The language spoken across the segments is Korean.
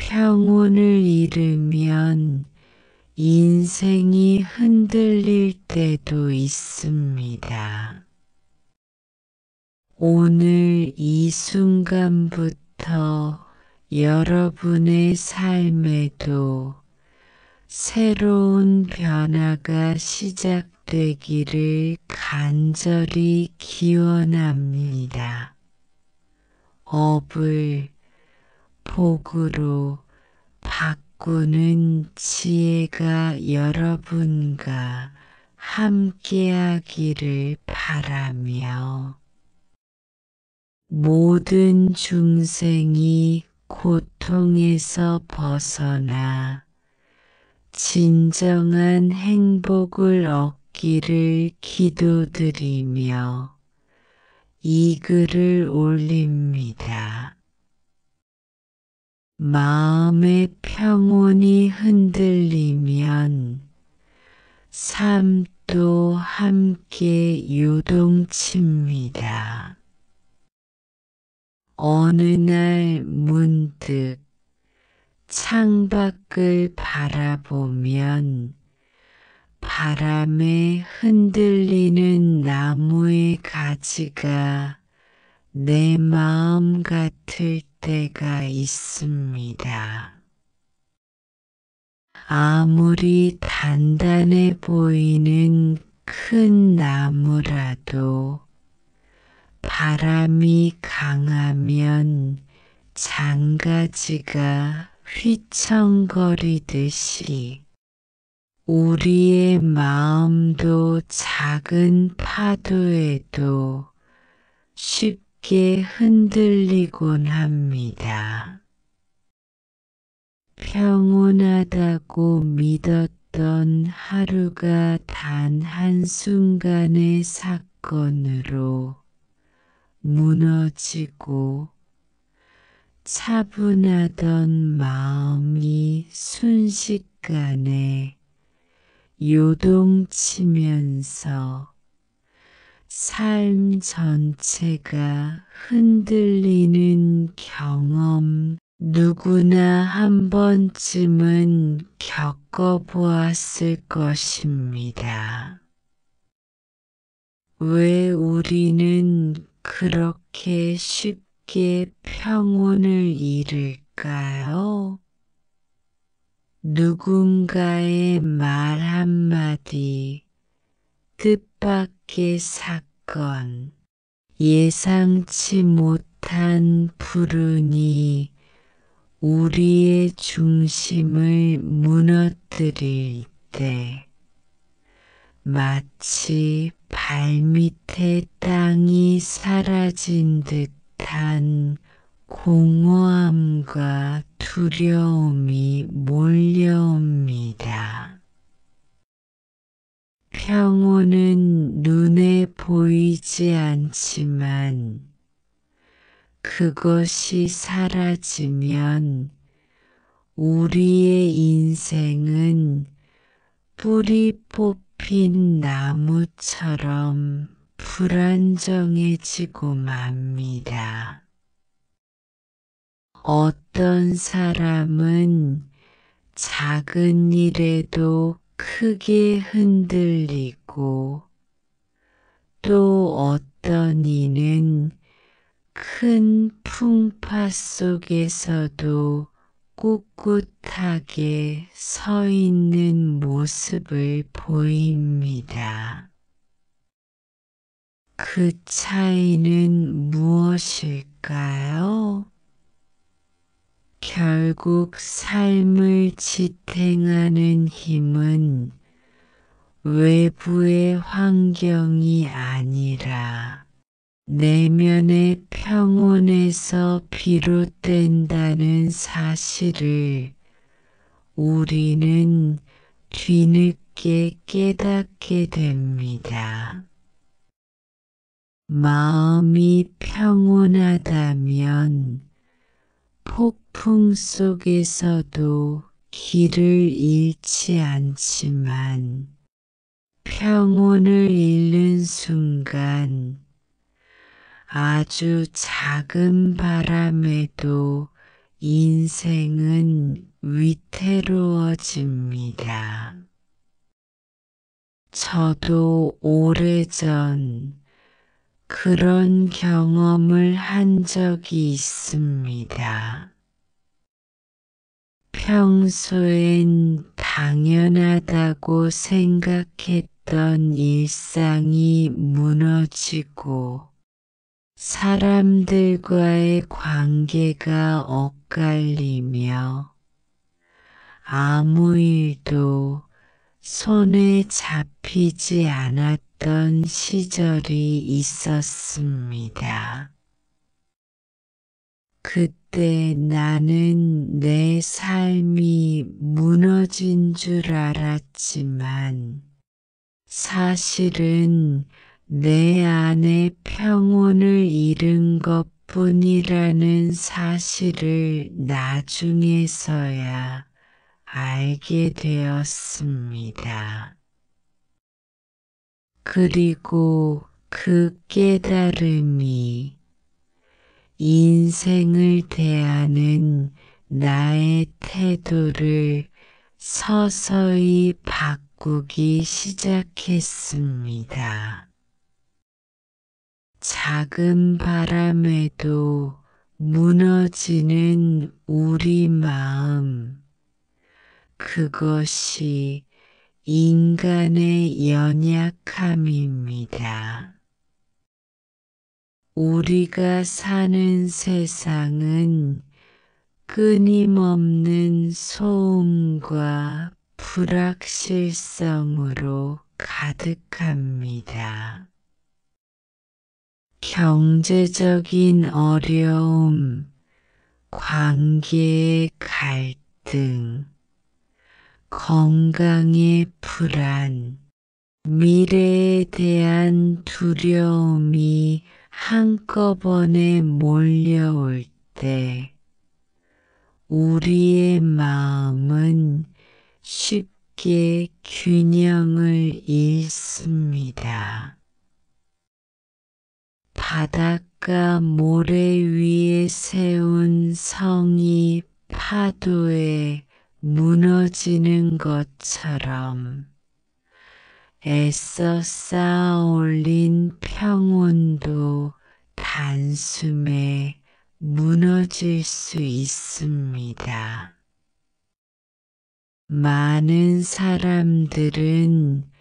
평온을 잃으면 인생이 흔들릴 때도 있습니다. 오늘 이 순간부터 여러분의 삶에도 새로운 변화가 시작되기를 간절히 기원합니다. 업을 복으로 바꾸는 지혜가 여러분과 함께하기를 바라며 모든 중생이 고통에서 벗어나 진정한 행복을 얻기를 기도드리며 이 글을 올립니다. 마음의 평온이 흔들리면 삶도 함께 요동칩니다. 어느 날 문득 창밖을 바라보면 바람에 흔들리는 나무의 가지가 내 마음 같을 때가 있습니다. 아무리 단단해 보이는 큰 나무라도 바람이 강하면 장가지가 휘청거리듯이 우리의 마음도 작은 파도에도 쉽게 흔들리곤 합니다. 평온하다고 믿었던 하루가 단 한순간의 사건으로 무너지고 차분하던 마음이 순식간에 요동치면서 삶 전체가 흔들리는 경험 누구나 한 번쯤은 겪어보았을 것입니다. 왜 우리는 그렇게 쉽게 평온을 잃을까요? 누군가의 말 한마디, 뜻밖의 사건, 예상치 못한 불운이 우리의 중심을 무너뜨릴 때 마치 발밑에 땅이 사라진 듯한 공허함과 두려움이 몰려옵니다. 평온은 눈에 보이지 않지만 그것이 사라지면 우리의 인생은 뿌리 뽑힌 나무처럼 불안정해지고 맙니다. 어떤 사람은 작은 일에도 크게 흔들리고 또 어떤 이는 큰 풍파 속에서도 꿋꿋하게 서 있는 모습을 보입니다. 그 차이는 무엇일까요? 결국 삶을 지탱하는 힘은 외부의 환경이 아니라 내면의 평온에서 비롯된다는 사실을 우리는 뒤늦게 깨닫게 됩니다. 마음이 평온하다면 폭풍 속에서도 길을 잃지 않지만 평온을 잃는 순간 아주 작은 바람에도 인생은 위태로워집니다. 저도 오래전 그런 경험을 한 적이 있습니다. 평소엔 당연하다고 생각했던 일상이 무너지고 사람들과의 관계가 엇갈리며 아무 일도 손에 잡히지 않았던 시절이 있었습니다. 그때 나는 내 삶이 무너진 줄 알았지만 사실은 내 안에 평온을 잃은 것뿐이라는 사실을 나중에서야 알게 되었습니다. 그리고 그 깨달음이 인생을 대하는 나의 태도를 서서히 바꾸기 시작했습니다. 작은 바람에도 무너지는 우리 마음, 그것이 인간의 연약함입니다. 우리가 사는 세상은 끊임없는 소음과 불확실성으로 가득합니다. 경제적인 어려움, 관계의 갈등, 건강의 불안, 미래에 대한 두려움이 한꺼번에 몰려올 때 우리의 마음은 쉽게 균형을 잃습니다. 바닷가 모래 위에 세운 성이 파도에 무너지는 것처럼 애써 쌓아 올린 평온도 단숨에 무너질 수 있습니다. 많은 사람들은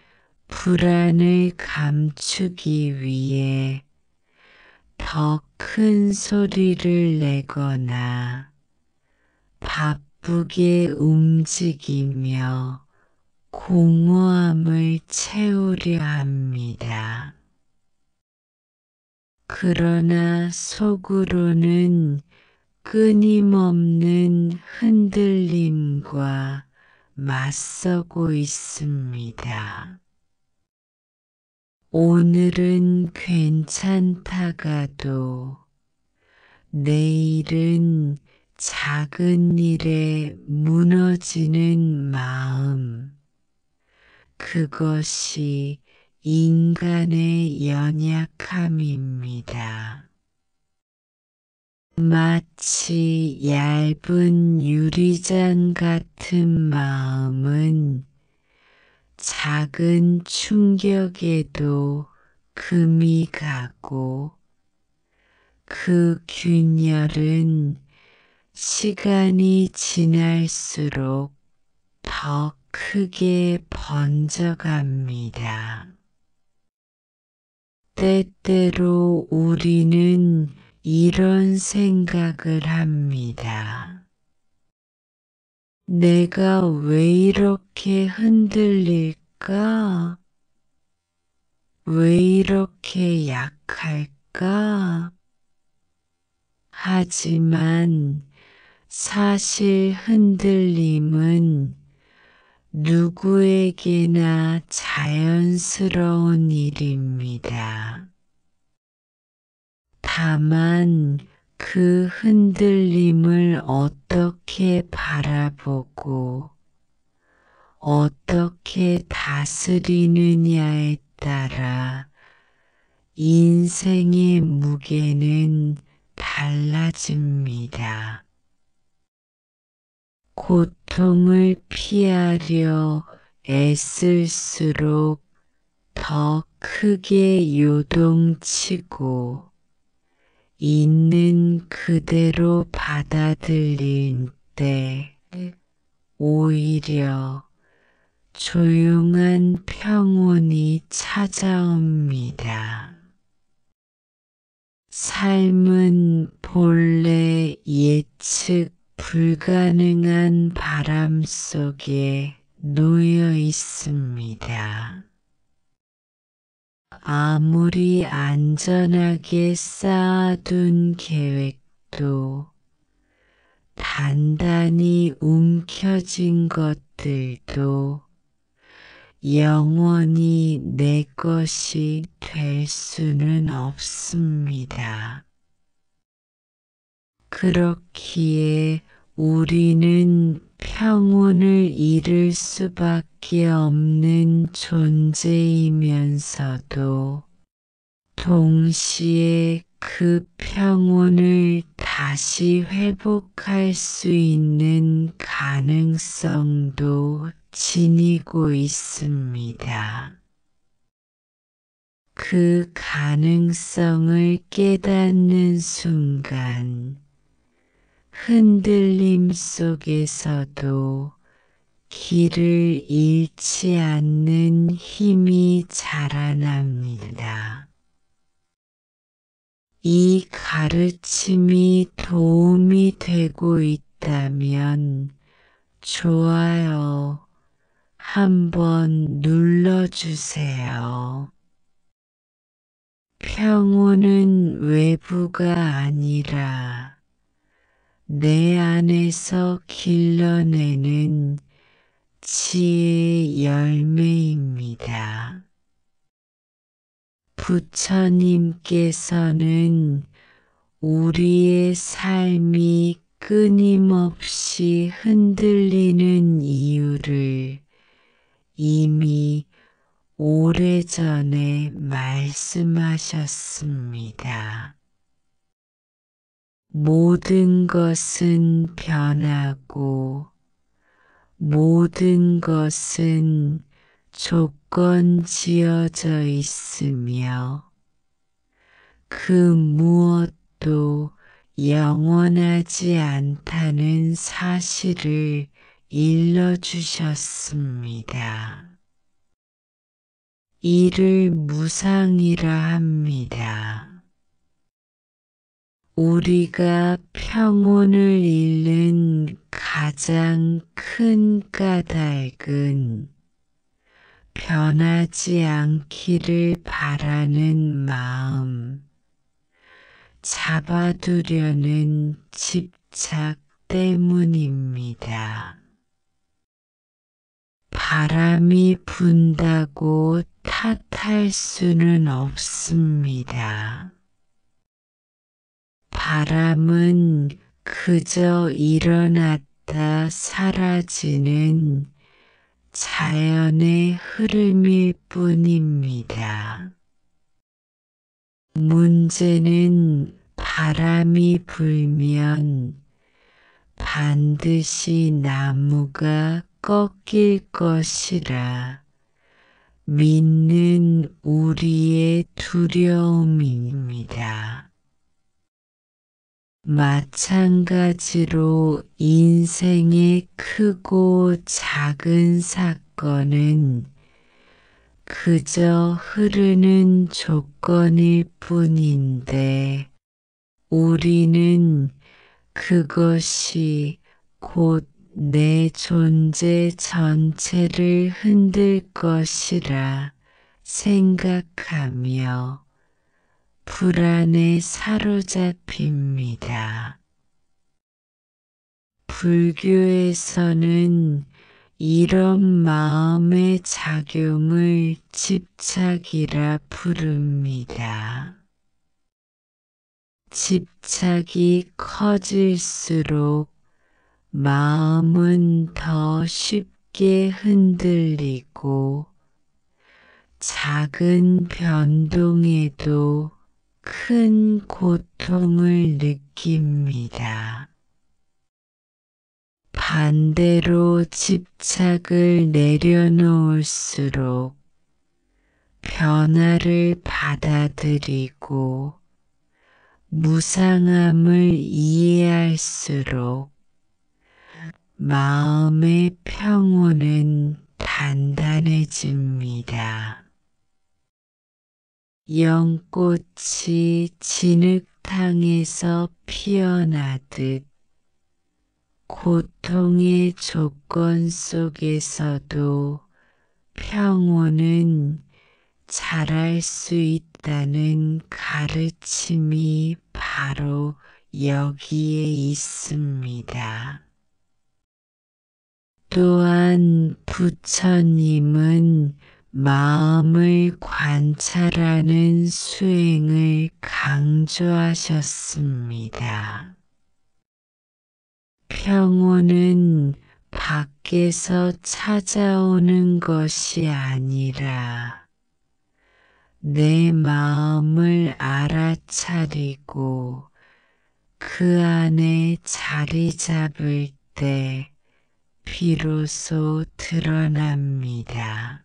불안을 감추기 위해 더 큰 소리를 내거나 바쁘게 움직이며 공허함을 채우려 합니다. 그러나 속으로는 끊임없는 흔들림과 맞서고 있습니다. 오늘은 괜찮다가도 내일은 작은 일에 무너지는 마음, 그것이 인간의 연약함입니다. 마치 얇은 유리잔 같은 마음은 작은 충격에도 금이 가고 그 균열은 시간이 지날수록 더 크게 번져갑니다. 때때로 우리는 이런 생각을 합니다. 내가 왜 이렇게 흔들릴까? 왜 이렇게 약할까? 하지만 사실 흔들림은 누구에게나 자연스러운 일입니다. 다만 그 흔들림을 어떻게 바라보고 어떻게 다스리느냐에 따라 인생의 무게는 달라집니다. 고통을 피하려 애쓸수록 더 크게 요동치고 있는 그대로 받아들일 때 오히려 조용한 평온이 찾아옵니다. 삶은 본래 예측 불가능한 바람 속에 놓여 있습니다. 아무리 안전하게 쌓아둔 계획도 단단히 움켜진 것들도 영원히 내 것이 될 수는 없습니다. 그렇기에 우리는 평온을 잃을 수밖에 없는 존재이면서도 동시에 그 평온을 다시 회복할 수 있는 가능성도 지니고 있습니다. 그 가능성을 깨닫는 순간 흔들림 속에서도 길을 잃지 않는 힘이 자라납니다. 이 가르침이 도움이 되고 있다면 좋아요 한번 눌러주세요. 평온은 외부가 아니라 내 안에서 길러내는 지혜의 열매입니다. 부처님께서는 우리의 삶이 끊임없이 흔들리는 이유를 이미 오래전에 말씀하셨습니다. 모든 것은 변하고 모든 것은 조건 지어져 있으며 그 무엇도 영원하지 않다는 사실을 일러주셨습니다. 이를 무상이라 합니다. 우리가 평온을 잃는 가장 큰 까닭은 변하지 않기를 바라는 마음, 잡아두려는 집착 때문입니다. 바람이 분다고 탓할 수는 없습니다. 바람은 그저 일어났다 사라지는 자연의 흐름일 뿐입니다. 문제는 바람이 불면 반드시 나무가 꺾일 것이라 믿는 우리의 두려움입니다. 마찬가지로 인생의 크고 작은 사건은 그저 흐르는 조건일 뿐인데 우리는 그것이 곧 내 존재 전체를 흔들 것이라 생각하며 불안에 사로잡힙니다. 불교에서는 이런 마음의 작용을 집착이라 부릅니다. 집착이 커질수록 마음은 더 쉽게 흔들리고 작은 변동에도 큰 고통을 느낍니다. 반대로 집착을 내려놓을수록 변화를 받아들이고 무상함을 이해할수록 마음의 평온은 단단해집니다. 연꽃이 진흙탕에서 피어나듯 고통의 조건 속에서도 평온은 자랄 수 있다는 가르침이 바로 여기에 있습니다. 또한 부처님은 마음을 관찰하는 수행을 강조하셨습니다. 평온은 밖에서 찾아오는 것이 아니라 내 마음을 알아차리고 그 안에 자리 잡을 때 비로소 드러납니다.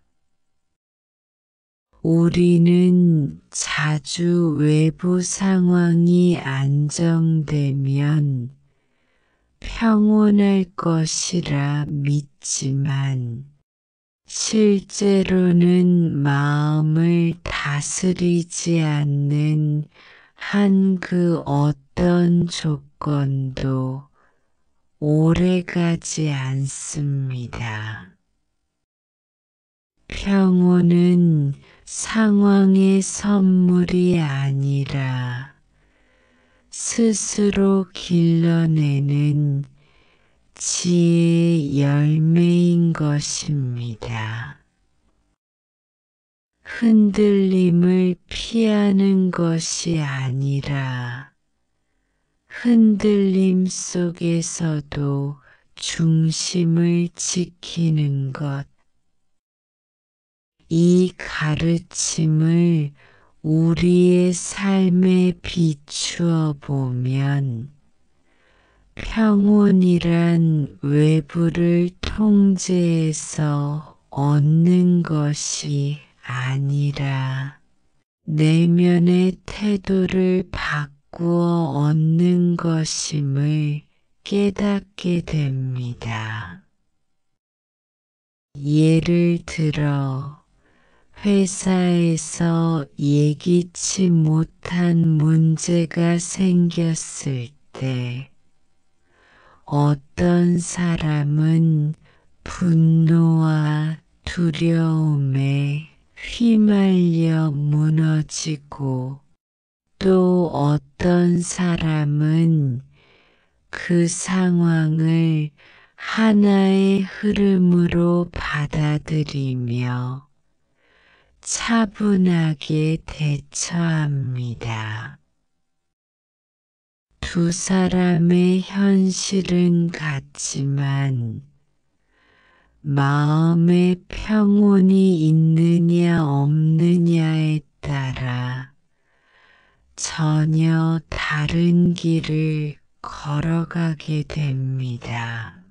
우리는 자주 외부 상황이 안정되면 평온할 것이라 믿지만 실제로는 마음을 다스리지 않는 한 그 어떤 조건도 오래가지 않습니다. 평온은 상황의 선물이 아니라 스스로 길러내는 지혜의 열매인 것입니다. 흔들림을 피하는 것이 아니라 흔들림 속에서도 중심을 지키는 것. 이 가르침을 우리의 삶에 비추어 보면 평온이란 외부를 통제해서 얻는 것이 아니라 내면의 태도를 바꾸어 얻는 것임을 깨닫게 됩니다. 예를 들어 회사에서 예기치 못한 문제가 생겼을 때 어떤 사람은 분노와 두려움에 휘말려 무너지고 또 어떤 사람은 그 상황을 하나의 흐름으로 받아들이며 차분하게 대처합니다. 두 사람의 현실은 같지만 마음의 평온이 있느냐 없느냐에 따라 전혀 다른 길을 걸어가게 됩니다.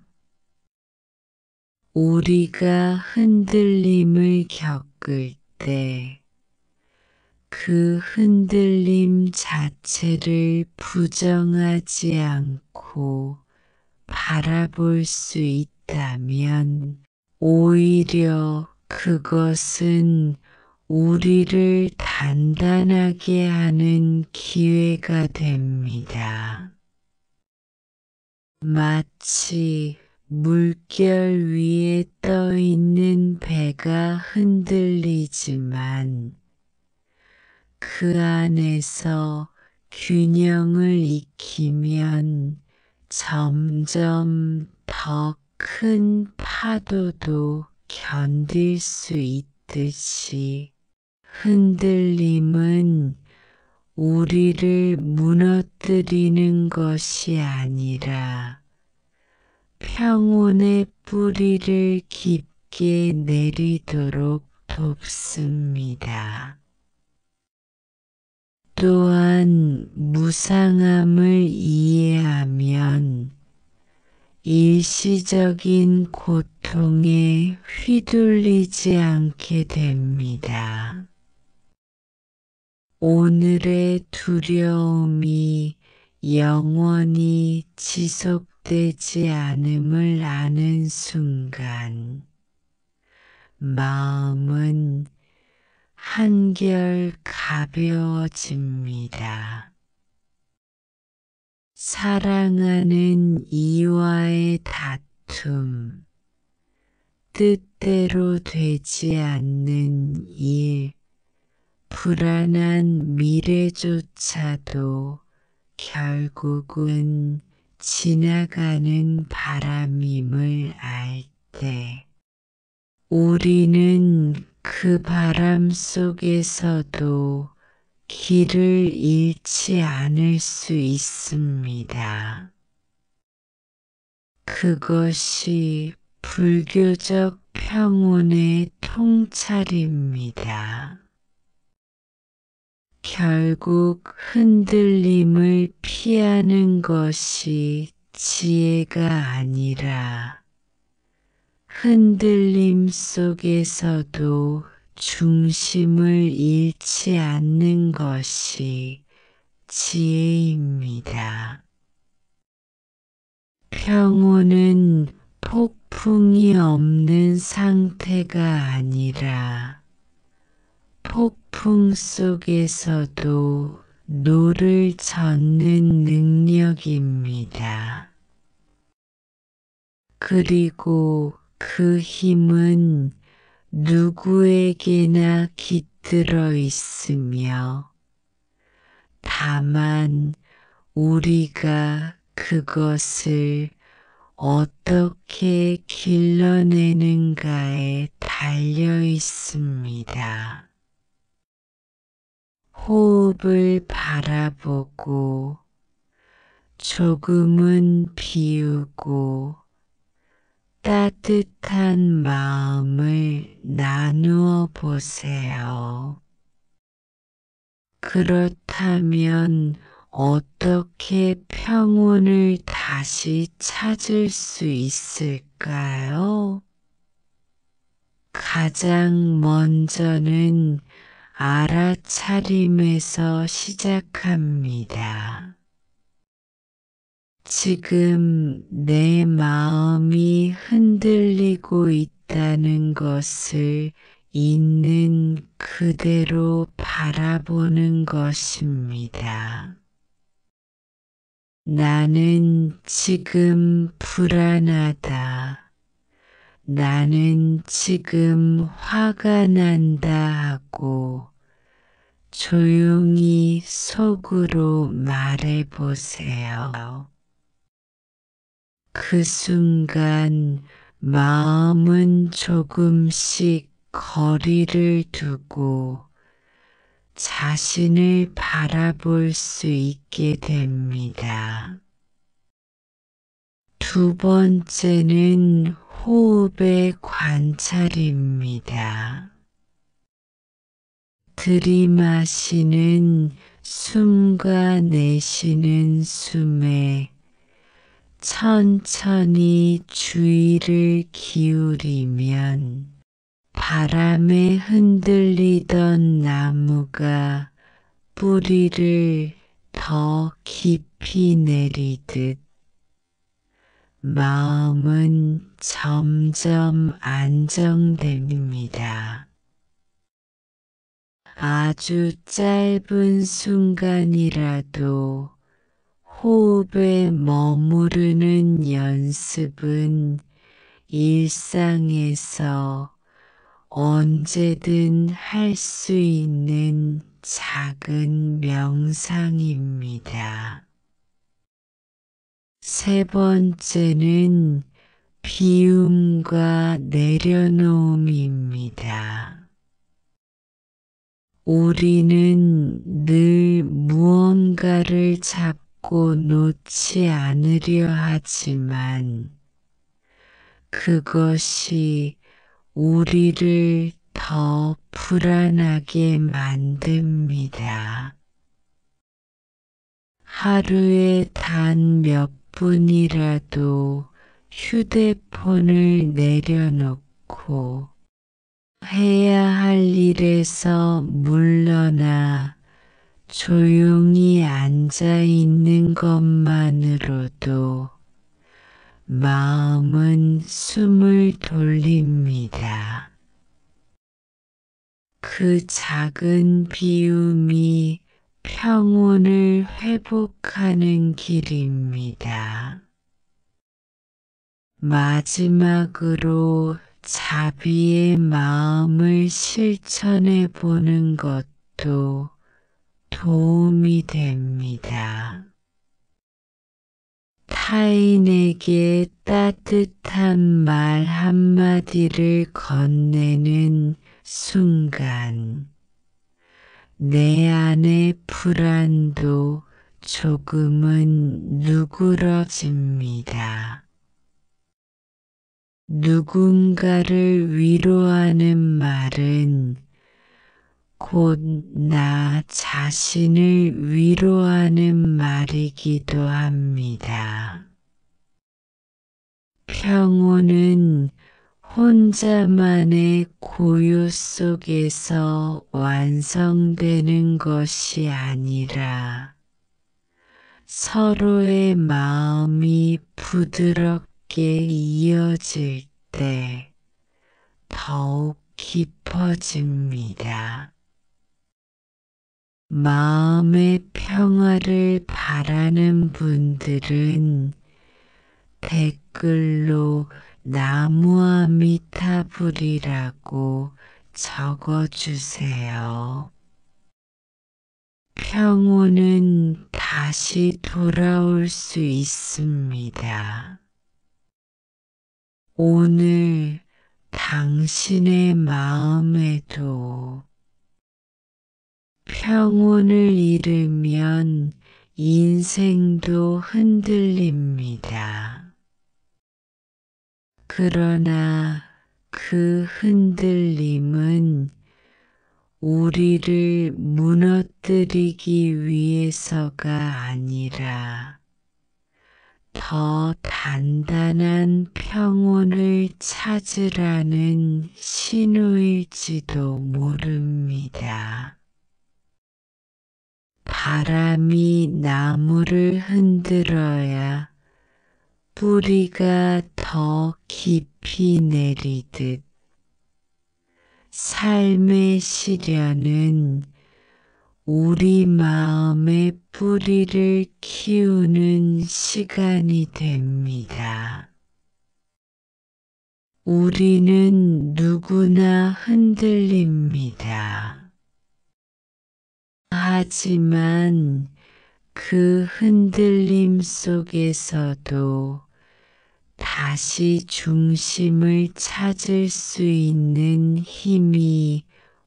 우리가 흔들림을 겪을 때 그 흔들림 자체를 부정하지 않고 바라볼 수 있다면 오히려 그것은 우리를 단단하게 하는 기회가 됩니다. 마치 물결 위에 떠 있는 배가 흔들리지만 그 안에서 균형을 익히면 점점 더 큰 파도도 견딜 수 있듯이 흔들림은 우리를 무너뜨리는 것이 아니라 평온의 뿌리를 깊게 내리도록 돕습니다. 또한 무상함을 이해하면 일시적인 고통에 휘둘리지 않게 됩니다. 오늘의 두려움이 영원히 지속되지 않음을 아는 순간, 마음은 한결 가벼워집니다. 사랑하는 이와의 다툼, 뜻대로 되지 않는 일, 불안한 미래조차도 결국은 지나가는 바람임을 알 때, 우리는 그 바람 속에서도 길을 잃지 않을 수 있습니다. 그것이 불교적 평온의 통찰입니다. 결국 흔들림을 피하는 것이 지혜가 아니라 흔들림 속에서도 중심을 잃지 않는 것이 지혜입니다. 평온은 폭풍이 없는 상태가 아니라 폭풍 속에서도 노를 젓는 능력입니다. 그리고 그 힘은 누구에게나 깃들어 있으며 다만 우리가 그것을 어떻게 길러내는가에 달려 있습니다. 호흡을 바라보고 조금은 비우고 따뜻한 마음을 나누어 보세요. 그렇다면 어떻게 평온을 다시 찾을 수 있을까요? 가장 먼저는 알아차림에서 시작합니다. 지금 내 마음이 흔들리고 있다는 것을 있는 그대로 바라보는 것입니다. 나는 지금 불안하다. 나는 지금 화가 난다 하고 조용히 속으로 말해보세요. 그 순간 마음은 조금씩 거리를 두고 자신을 바라볼 수 있게 됩니다. 두 번째는 호흡의 관찰입니다. 들이마시는 숨과 내쉬는 숨에 천천히 주의를 기울이면 바람에 흔들리던 나무가 뿌리를 더 깊이 내리듯 마음은 점점 안정됩니다. 아주 짧은 순간이라도 호흡에 머무르는 연습은 일상에서 언제든 할 수 있는 작은 명상입니다. 세 번째는 비움과 내려놓음입니다. 우리는 늘 무언가를 잡고 놓지 않으려 하지만 그것이 우리를 더 불안하게 만듭니다. 하루에 단 몇 분이라도 휴대폰을 내려놓고 해야 할 일에서 물러나 조용히 앉아 있는 것만으로도 마음은 숨을 돌립니다. 그 작은 비움이 평온을 회복하는 길입니다. 마지막으로 자비의 마음을 실천해 보는 것도 도움이 됩니다. 타인에게 따뜻한 말 한마디를 건네는 순간 내 안의 불안도 조금은 누그러집니다. 누군가를 위로하는 말은 곧 나 자신을 위로하는 말이기도 합니다. 평온은 혼자만의 고요 속에서 완성되는 것이 아니라 서로의 마음이 부드럽게 이어질 때 더욱 깊어집니다. 마음의 평화를 바라는 분들은 댓글로 나무아미타불이라고 적어주세요. 평온은 다시 돌아올 수 있습니다. 오늘 당신의 마음에도 평온을 잃으면 인생도 흔들립니다. 그러나 그 흔들림은 우리를 무너뜨리기 위해서가 아니라 더 단단한 평온을 찾으라는 신호일지도 모릅니다. 바람이 나무를 흔들어야 뿌리가 더 깊이 내리듯 삶의 시련은 우리 마음의 뿌리를 키우는 시간이 됩니다. 우리는 누구나 흔들립니다. 하지만 그 흔들림 속에서도 다시 중심을 찾을 수 있는 힘이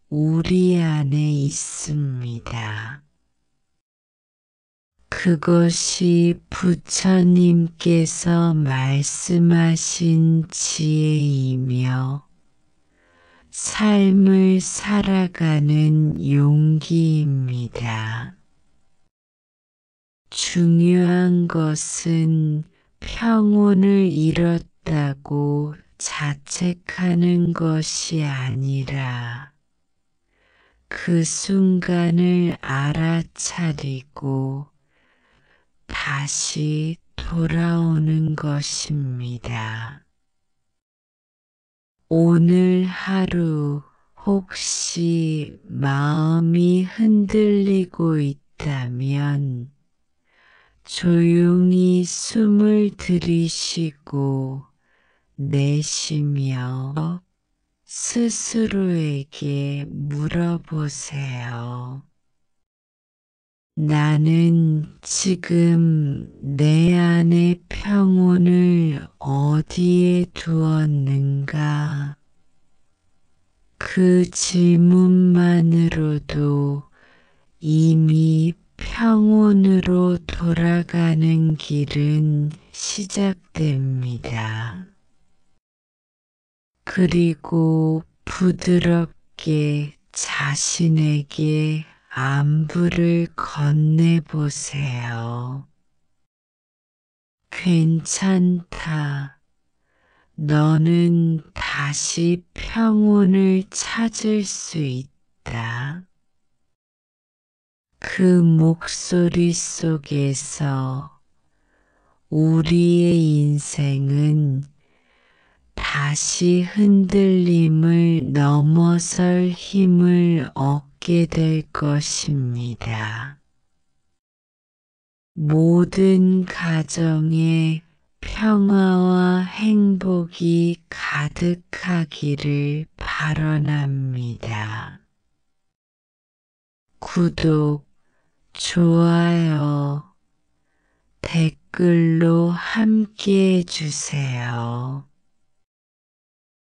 우리 안에 있습니다. 그것이 부처님께서 말씀하신 지혜이며 삶을 살아가는 용기입니다. 중요한 것은 평온을 잃었다고 자책하는 것이 아니라 그 순간을 알아차리고 다시 돌아오는 것입니다. 오늘 하루 혹시 마음이 흔들리고 있다면 조용히 숨을 들이쉬고 내쉬며 스스로에게 물어보세요. 나는 지금 내 안의 평온을 어디에 두었는가? 그 질문만으로도 이미 평온으로 돌아가는 길은 시작됩니다. 그리고 부드럽게 자신에게 안부를 건네보세요. 괜찮다. 너는 다시 평온을 찾을 수 있다. 그 목소리 속에서 우리의 인생은 다시 흔들림을 넘어설 힘을 얻게 될 것입니다. 모든 가정에 평화와 행복이 가득하기를 바라랍니다. 구독, 좋아요, 댓글로 함께 해주세요.